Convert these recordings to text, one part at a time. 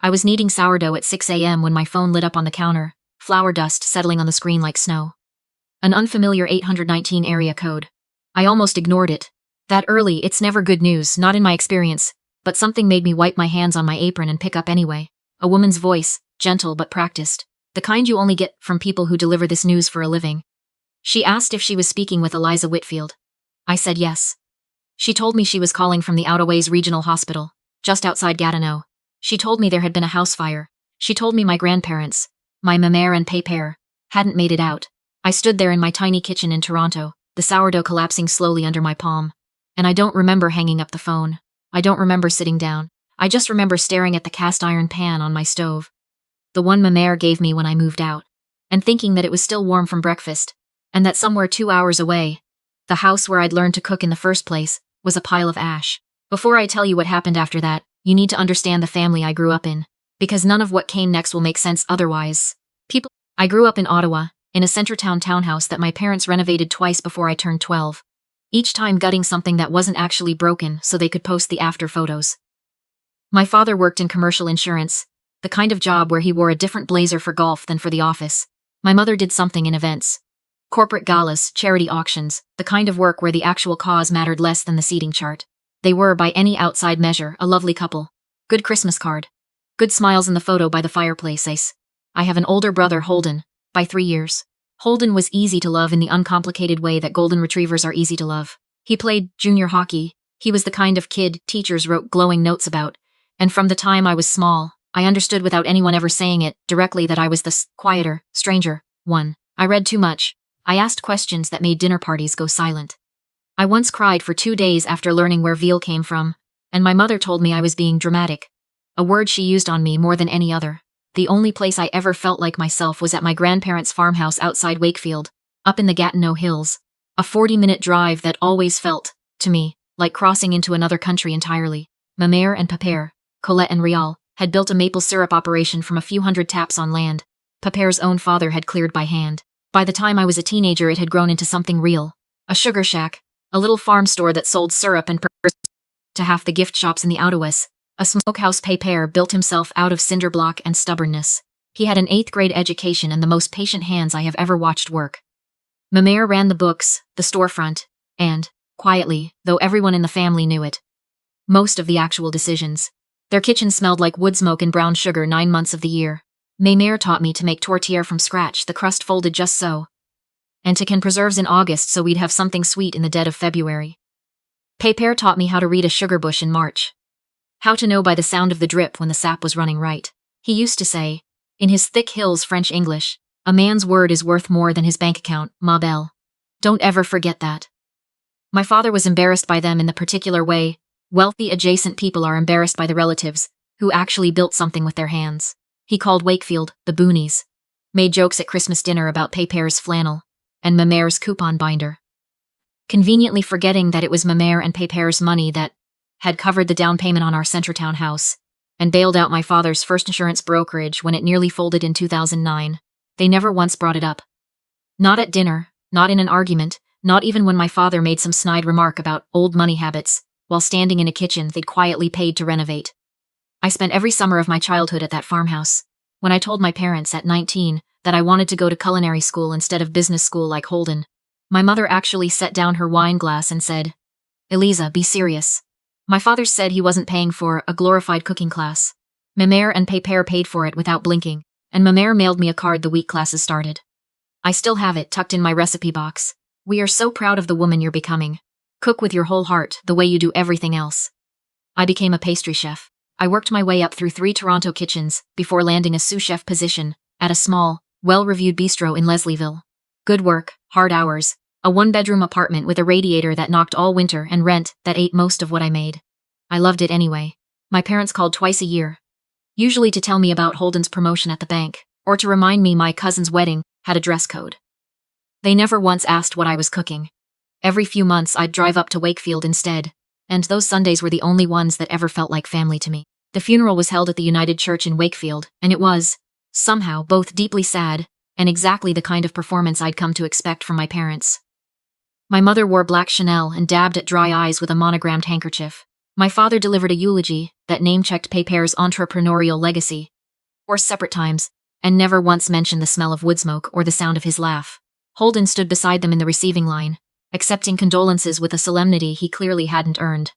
I was kneading sourdough at 6 a.m. when my phone lit up on the counter, flour dust settling on the screen like snow. An unfamiliar 819 area code. I almost ignored it. That early, it's never good news, not in my experience, but something made me wipe my hands on my apron and pick up anyway. A woman's voice, gentle but practiced. The kind you only get from people who deliver this news for a living. She asked if she was speaking with Eliza Whitfield. I said yes. She told me she was calling from the Outaways Regional Hospital, just outside Gatineau. She told me there had been a house fire. She told me my grandparents, my mère and père, hadn't made it out. I stood there in my tiny kitchen in Toronto, the sourdough collapsing slowly under my palm. And I don't remember hanging up the phone. I don't remember sitting down. I just remember staring at the cast iron pan on my stove. The one ma mère gave me when I moved out. And thinking that it was still warm from breakfast. And that somewhere 2 hours away, the house where I'd learned to cook in the first place, was a pile of ash. Before I tell you what happened after that, you need to understand the family I grew up in. Because none of what came next will make sense otherwise. I grew up in Ottawa, in a Centretown townhouse that my parents renovated twice before I turned 12. Each time gutting something that wasn't actually broken so they could post the after photos. My father worked in commercial insurance, the kind of job where he wore a different blazer for golf than for the office. My mother did something in events. Corporate galas, charity auctions, the kind of work where the actual cause mattered less than the seating chart. They were, by any outside measure, a lovely couple. Good Christmas card. Good smiles in the photo by the fireplace. I have an older brother, Holden, by 3 years. Holden was easy to love in the uncomplicated way that golden retrievers are easy to love. He played junior hockey. He was the kind of kid teachers wrote glowing notes about. And from the time I was small, I understood without anyone ever saying it directly that I was the quieter, stranger one. I read too much. I asked questions that made dinner parties go silent. I once cried for 2 days after learning where veal came from, and my mother told me I was being dramatic. A word she used on me more than any other. The only place I ever felt like myself was at my grandparents' farmhouse outside Wakefield, up in the Gatineau Hills. A 40-minute drive that always felt, to me, like crossing into another country entirely. Ma mère and père, Colette and Rial, had built a maple syrup operation from a few hundred taps on land. Papere's own father had cleared by hand. By the time I was a teenager, it had grown into something real. A sugar shack, a little farm store that sold syrup and to half the gift shops in the Outaways. A smokehouse Pépère built himself out of cinder block and stubbornness. He had an 8th grade education and the most patient hands I have ever watched work. Ma mère ran the books, the storefront, and, quietly, though everyone in the family knew it, most of the actual decisions. Their kitchen smelled like wood smoke and brown sugar 9 months of the year. Ma mère taught me to make tortilla from scratch, the crust folded just so. And to can preserves in August so we'd have something sweet in the dead of February. Pépère taught me how to read a sugar bush in March. How to know by the sound of the drip when the sap was running right. He used to say, in his thick Hills French English, a man's word is worth more than his bank account, ma belle. Don't ever forget that. My father was embarrassed by them in the particular way wealthy adjacent people are embarrassed by the relatives who actually built something with their hands. He called Wakefield the boonies, made jokes at Christmas dinner about Pépère's flannel and ma mère's coupon binder. Conveniently forgetting that it was ma mère and Pépère's money that had covered the down payment on our Centretown house, and bailed out my father's first insurance brokerage when it nearly folded in 2009. They never once brought it up. Not at dinner, not in an argument, not even when my father made some snide remark about old money habits, while standing in a kitchen they'd quietly paid to renovate. I spent every summer of my childhood at that farmhouse. When I told my parents at 19 that I wanted to go to culinary school instead of business school like Holden, my mother actually set down her wine glass and said, "Eliza, be serious." My father said he wasn't paying for a glorified cooking class. Ma mère and Pépère paid for it without blinking, and ma mère mailed me a card the week classes started. I still have it tucked in my recipe box. "We are so proud of the woman you're becoming. Cook with your whole heart, the way you do everything else." I became a pastry chef. I worked my way up through 3 Toronto kitchens before landing a sous chef position at a small, well-reviewed bistro in Leslieville. Good work, hard hours, a 1-bedroom apartment with a radiator that knocked all winter and rent that ate most of what I made. I loved it anyway. My parents called twice a year, usually to tell me about Holden's promotion at the bank, or to remind me my cousin's wedding had a dress code. They never once asked what I was cooking. Every few months I'd drive up to Wakefield instead, and those Sundays were the only ones that ever felt like family to me. The funeral was held at the United Church in Wakefield, and it was, somehow, both deeply sad and exactly the kind of performance I'd come to expect from my parents. My mother wore black Chanel and dabbed at dry eyes with a monogrammed handkerchief. My father delivered a eulogy that name-checked Pépère's entrepreneurial legacy, 4 separate times, and never once mentioned the smell of wood smoke or the sound of his laugh. Holden stood beside them in the receiving line, accepting condolences with a solemnity he clearly hadn't earned.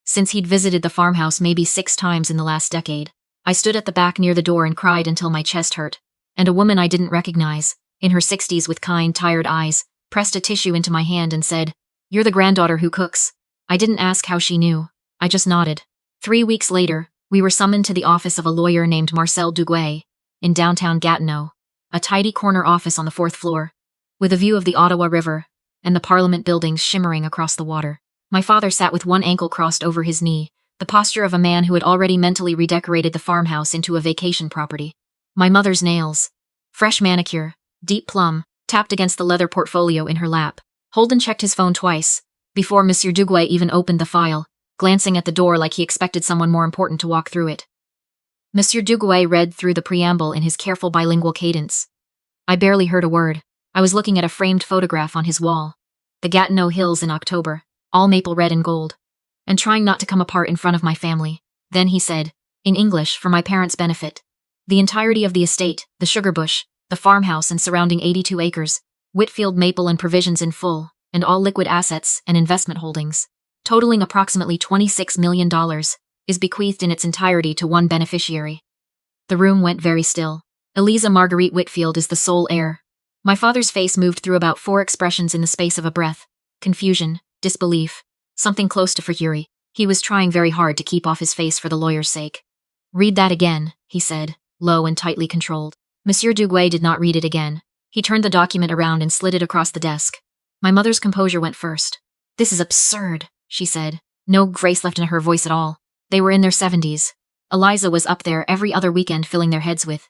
Since he'd visited the farmhouse maybe 6 times in the last decade, I stood at the back near the door and cried until my chest hurt, and a woman I didn't recognize, in her 60s with kind, tired eyes, pressed a tissue into my hand and said, "You're the granddaughter who cooks." I didn't ask how she knew. I just nodded. 3 weeks later, we were summoned to the office of a lawyer named Marcel Duguay, in downtown Gatineau, a tidy corner office on the 4th floor, with a view of the Ottawa River and the Parliament buildings shimmering across the water. My father sat with one ankle crossed over his knee, the posture of a man who had already mentally redecorated the farmhouse into a vacation property. My mother's nails, fresh manicure, deep plum, tapped against the leather portfolio in her lap. Holden checked his phone twice, before Monsieur Duguay even opened the file, glancing at the door like he expected someone more important to walk through it. Monsieur Duguay read through the preamble in his careful bilingual cadence. I barely heard a word. I was looking at a framed photograph on his wall. The Gatineau Hills in October, all maple red and gold, and trying not to come apart in front of my family. Then he said, in English for my parents' benefit, the entirety of the estate, the sugar bush, the farmhouse and surrounding 82 acres, Whitfield maple and provisions in full, and all liquid assets and investment holdings, totaling approximately $26 million, is bequeathed in its entirety to one beneficiary. The room went very still. Eliza Marguerite Whitfield is the sole heir. My father's face moved through about 4 expressions in the space of a breath: confusion, disbelief, something close to fury. He was trying very hard to keep off his face for the lawyer's sake. "Read that again," he said, low and tightly controlled. Monsieur Duguay did not read it again. He turned the document around and slid it across the desk. My mother's composure went first. "This is absurd," she said, no grace left in her voice at all. They were in their 70s. Eliza was up there every other weekend filling their heads with.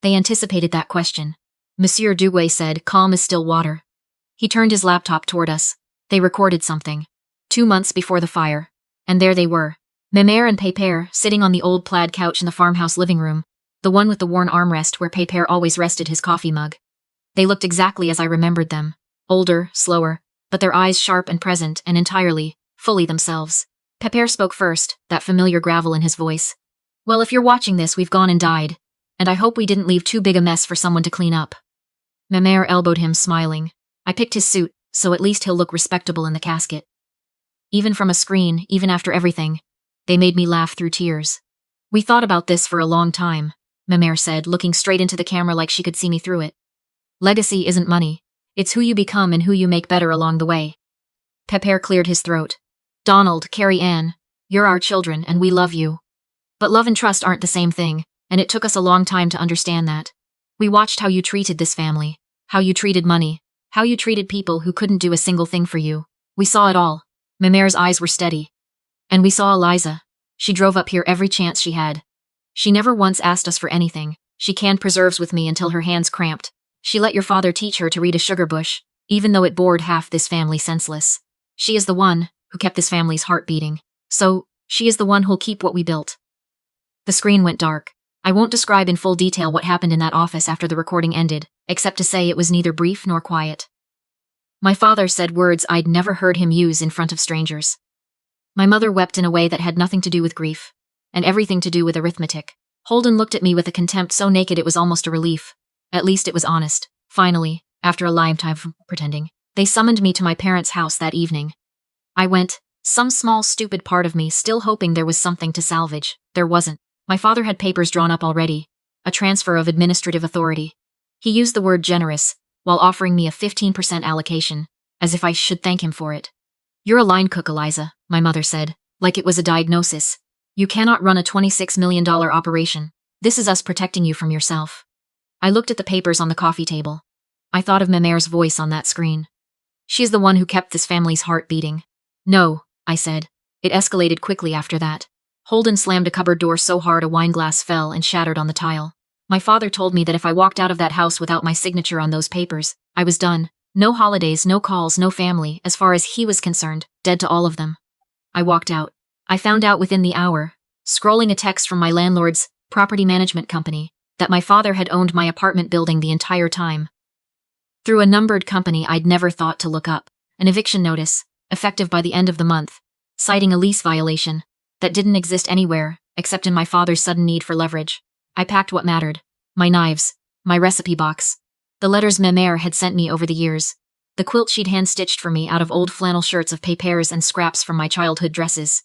They anticipated that question. Monsieur Duguay said, calm as still water. He turned his laptop toward us. They recorded something. 2 months before the fire. And there they were. Mémère and Pépère sitting on the old plaid couch in the farmhouse living room, the one with the worn armrest where Pépère always rested his coffee mug. They looked exactly as I remembered them. Older, slower, but their eyes sharp and present and entirely, fully themselves. Pépère spoke first, that familiar gravel in his voice. "Well, if you're watching this, we've gone and died. And I hope we didn't leave too big a mess for someone to clean up." Mémère elbowed him, smiling. "I picked his suit, so at least he'll look respectable in the casket." Even from a screen, even after everything, they made me laugh through tears. "We thought about this for a long time," Mémère said, looking straight into the camera like she could see me through it. "Legacy isn't money. It's who you become and who you make better along the way." Pépère cleared his throat. "Donald, Carrie Ann, you're our children and we love you. But love and trust aren't the same thing, and it took us a long time to understand that. We watched how you treated this family, how you treated money, how you treated people who couldn't do a single thing for you. We saw it all." Mémère's eyes were steady. "And we saw Eliza. She drove up here every chance she had. She never once asked us for anything. She canned preserves with me until her hands cramped. She let your father teach her to read a sugar bush, even though it bored half this family senseless. She is the one who kept this family's heart beating. So, she is the one who'll keep what we built." The screen went dark. I won't describe in full detail what happened in that office after the recording ended, except to say it was neither brief nor quiet. My father said words I'd never heard him use in front of strangers. My mother wept in a way that had nothing to do with grief, and everything to do with arithmetic. Holden looked at me with a contempt so naked it was almost a relief. At least it was honest. Finally, after a lifetime of pretending, they summoned me to my parents' house that evening. I went, some small stupid part of me still hoping there was something to salvage. There wasn't. My father had papers drawn up already, a transfer of administrative authority. He used the word generous, while offering me a 15% allocation, as if I should thank him for it. "You're a line cook, Eliza," my mother said, like it was a diagnosis. "You cannot run a $26 million operation. This is us protecting you from yourself." I looked at the papers on the coffee table. I thought of Mémère's voice on that screen. She is the one who kept this family's heart beating. "No," I said. It escalated quickly after that. Holden slammed a cupboard door so hard a wine glass fell and shattered on the tile. My father told me that if I walked out of that house without my signature on those papers, I was done. No holidays, no calls, no family, as far as he was concerned, dead to all of them. I walked out. I found out within the hour, scrolling a text from my landlord's property management company, that my father had owned my apartment building the entire time. Through a numbered company I'd never thought to look up, an eviction notice, effective by the end of the month, citing a lease violation, that didn't exist anywhere, except in my father's sudden need for leverage. I packed what mattered. My knives, my recipe box, the letters ma mère had sent me over the years, the quilt she'd hand-stitched for me out of old flannel shirts of papers and scraps from my childhood dresses.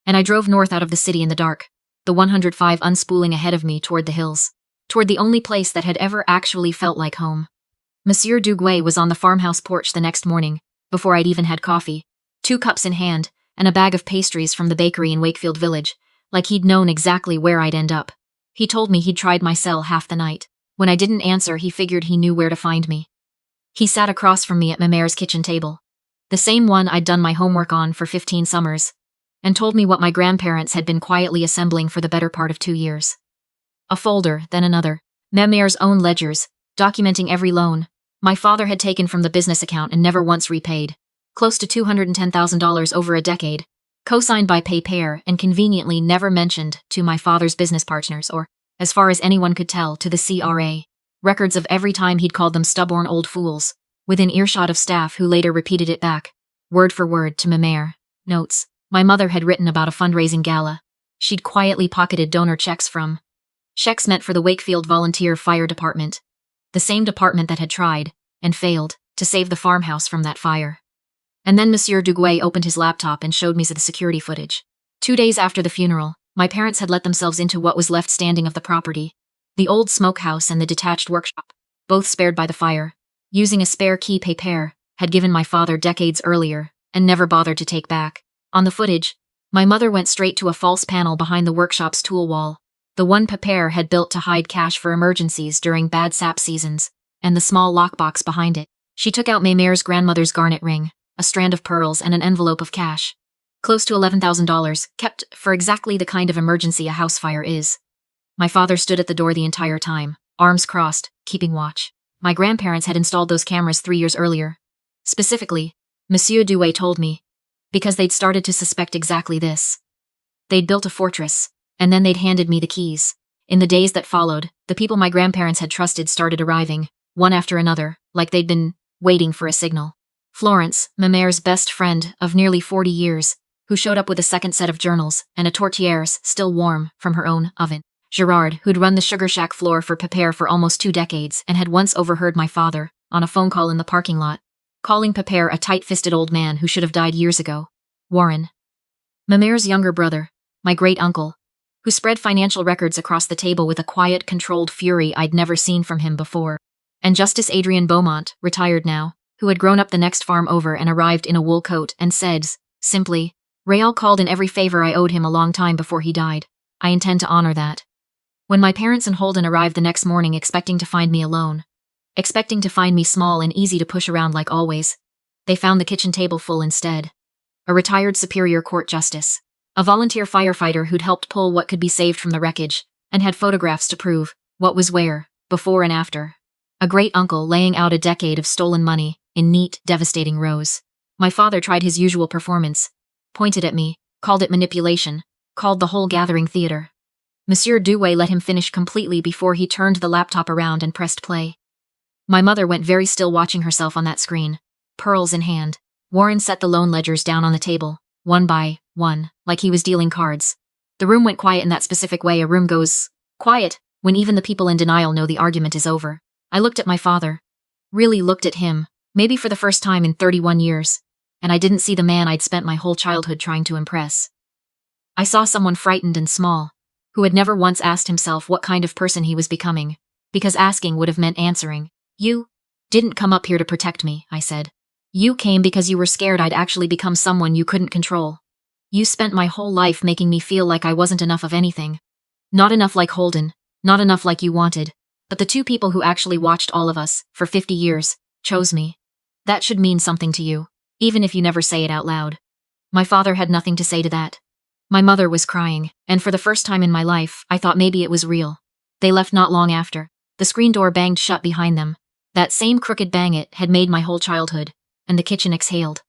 And I drove north out of the city in the dark, the 105 unspooling ahead of me toward the hills, toward the only place that had ever actually felt like home. Monsieur Duguay was on the farmhouse porch the next morning, before I'd even had coffee, 2 cups in hand, and a bag of pastries from the bakery in Wakefield Village, like he'd known exactly where I'd end up. He told me he'd tried my cell half the night. When I didn't answer, he figured he knew where to find me. He sat across from me at ma mère's kitchen table, the same one I'd done my homework on for 15 summers, and told me what my grandparents had been quietly assembling for the better part of 2 years. A folder, then another, ma mère's own ledgers, documenting every loan my father had taken from the business account and never once repaid, close to $210,000 over a decade, co-signed by Paypair and conveniently never mentioned to my father's business partners or, as far as anyone could tell, to the CRA, records of every time he'd called them stubborn old fools, within earshot of staff who later repeated it back, word for word, to ma mère. Notes my mother had written about a fundraising gala she'd quietly pocketed donor checks from. Checks meant for the Wakefield Volunteer Fire Department, the same department that had tried, and failed, to save the farmhouse from that fire. And then Monsieur Duguay opened his laptop and showed me the security footage. 2 days after the funeral, my parents had let themselves into what was left standing of the property, the old smokehouse and the detached workshop, both spared by the fire, using a spare key Paypair had given my father decades earlier, and never bothered to take back. On the footage, my mother went straight to a false panel behind the workshop's tool wall, the one Paypair had built to hide cash for emergencies during bad sap seasons, and the small lockbox behind it. She took out ma mère's grandmother's garnet ring, a strand of pearls, and an envelope of cash, close to $11,000, kept for exactly the kind of emergency a house fire is. My father stood at the door the entire time, arms crossed, keeping watch. My grandparents had installed those cameras 3 years earlier. Specifically, Monsieur Duguay told me, because they'd started to suspect exactly this. They'd built a fortress, and then they'd handed me the keys. In the days that followed, the people my grandparents had trusted started arriving, one after another, like they'd been waiting for a signal. Florence, ma mère's best friend of nearly 40 years, who showed up with a second set of journals and a tourtières still warm from her own oven. Gerard, who'd run the sugar shack floor for Paypair for almost 2 decades and had once overheard my father, on a phone call in the parking lot, calling Paypair a tight-fisted old man who should have died years ago. Warren, ma mère's younger brother, my great-uncle, who spread financial records across the table with a quiet, controlled fury I'd never seen from him before. And Justice Adrian Beaumont, retired now, who had grown up the next farm over and arrived in a wool coat and said, simply, Rael called in every favor I owed him a long time before he died. I intend to honor that. When my parents and Holden arrived the next morning expecting to find me alone, expecting to find me small and easy to push around like always, they found the kitchen table full instead. A retired Superior Court justice, a volunteer firefighter who'd helped pull what could be saved from the wreckage, and had photographs to prove what was where, before and after. A great-uncle laying out a decade of stolen money in neat, devastating rows. My father tried his usual performance, pointed at me, called it manipulation, called the whole gathering theater. Monsieur Duguay let him finish completely before he turned the laptop around and pressed play. My mother went very still watching herself on that screen, pearls in hand. Warren set the loan ledgers down on the table, one by one, like he was dealing cards. The room went quiet in that specific way a room goes quiet when even the people in denial know the argument is over. I looked at my father. Really looked at him, maybe for the first time in 31 years, and I didn't see the man I'd spent my whole childhood trying to impress. I saw someone frightened and small, who had never once asked himself what kind of person he was becoming, because asking would have meant answering. You didn't come up here to protect me, I said. You came because you were scared I'd actually become someone you couldn't control. You spent my whole life making me feel like I wasn't enough of anything. Not enough like Holden, not enough like you wanted, but the 2 people who actually watched all of us, for 50 years, chose me. That should mean something to you, even if you never say it out loud. My father had nothing to say to that. My mother was crying, and for the first time in my life, I thought maybe it was real. They left not long after. The screen door banged shut behind them. That same crooked bang it had made my whole childhood, and the kitchen exhaled.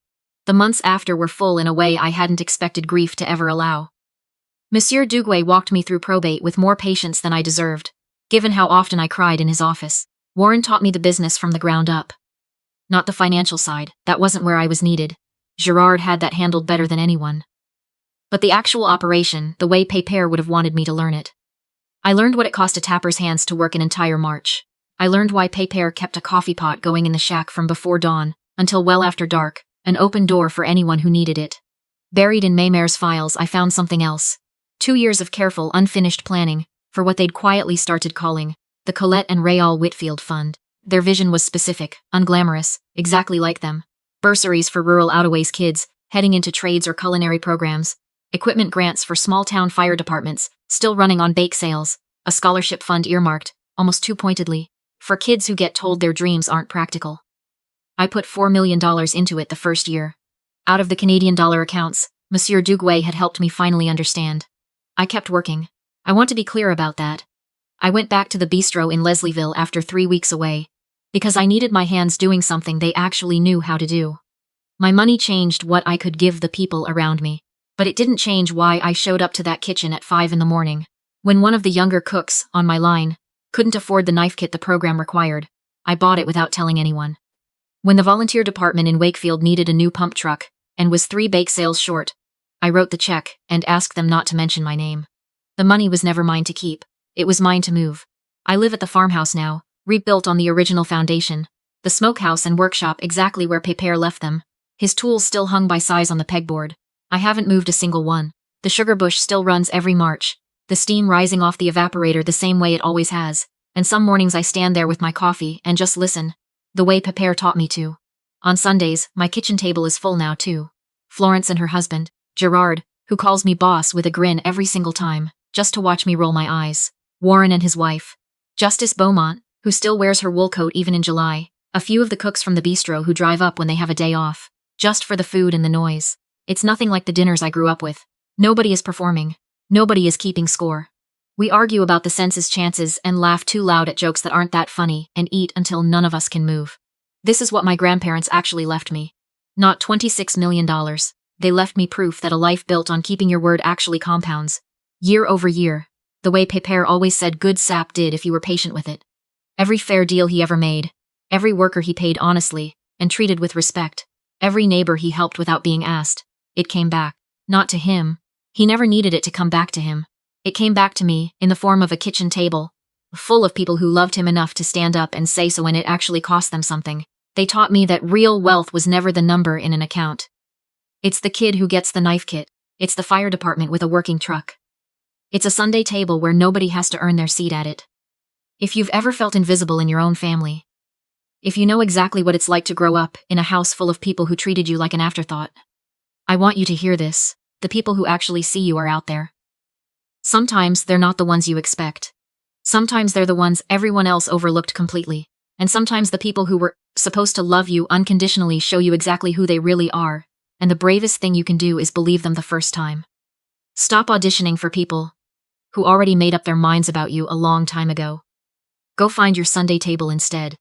The months after were full in a way I hadn't expected grief to ever allow. Monsieur Duguay walked me through probate with more patience than I deserved, given how often I cried in his office. Warren taught me the business from the ground up. Not the financial side, that wasn't where I was needed. Gerard had that handled better than anyone. But the actual operation, the way Pépère would have wanted me to learn it. I learned what it cost a tapper's hands to work an entire march. I learned why Pépère kept a coffee pot going in the shack from before dawn until well after dark, an open door for anyone who needed it. Buried in Maymer's files, I found something else. 2 years of careful, unfinished planning for what they'd quietly started calling the Colette and Réal Whitfield Fund. Their vision was specific, unglamorous, exactly like them. Bursaries for rural outaways kids heading into trades or culinary programs, equipment grants for small-town fire departments still running on bake sales, a scholarship fund earmarked, almost too pointedly, for kids who get told their dreams aren't practical. I put $4 million into it the first year. Out of the Canadian dollar accounts, Monsieur Duguay had helped me finally understand. I kept working. I want to be clear about that. I went back to the bistro in Leslieville after 3 weeks away, because I needed my hands doing something they actually knew how to do. My money changed what I could give the people around me, but it didn't change why I showed up to that kitchen at 5 in the morning. When one of the younger cooks, on my line, couldn't afford the knife kit the program required, I bought it without telling anyone. When the volunteer department in Wakefield needed a new pump truck and was 3 bake sales short, I wrote the check and asked them not to mention my name. The money was never mine to keep. It was mine to move. I live at the farmhouse now, rebuilt on the original foundation, the smokehouse and workshop exactly where Pépère left them. His tools still hung by size on the pegboard. I haven't moved a single one. The sugar bush still runs every March, the steam rising off the evaporator the same way it always has, and some mornings I stand there with my coffee and just listen, the way Pépère taught me to. On Sundays, my kitchen table is full now too. Florence and her husband, Gerard, who calls me boss with a grin every single time, just to watch me roll my eyes. Warren and his wife. Justice Beaumont, who still wears her wool coat even in July. A few of the cooks from the bistro who drive up when they have a day off, just for the food and the noise. It's nothing like the dinners I grew up with. Nobody is performing. Nobody is keeping score. We argue about the census chances and laugh too loud at jokes that aren't that funny and eat until none of us can move. This is what my grandparents actually left me. Not $26 million. They left me proof that a life built on keeping your word actually compounds. Year over year. The way Pépère always said good sap did if you were patient with it. Every fair deal he ever made. Every worker he paid honestly and treated with respect. Every neighbor he helped without being asked. It came back. Not to him. He never needed it to come back to him. It came back to me in the form of a kitchen table, full of people who loved him enough to stand up and say so when it actually cost them something. They taught me that real wealth was never the number in an account. It's the kid who gets the knife kit. It's the fire department with a working truck. It's a Sunday table where nobody has to earn their seat at it. If you've ever felt invisible in your own family, if you know exactly what it's like to grow up in a house full of people who treated you like an afterthought, I want you to hear this. The people who actually see you are out there. Sometimes they're not the ones you expect. Sometimes they're the ones everyone else overlooked completely. And sometimes the people who were supposed to love you unconditionally show you exactly who they really are. And the bravest thing you can do is believe them the first time. Stop auditioning for people who already made up their minds about you a long time ago. Go find your Sunday table instead.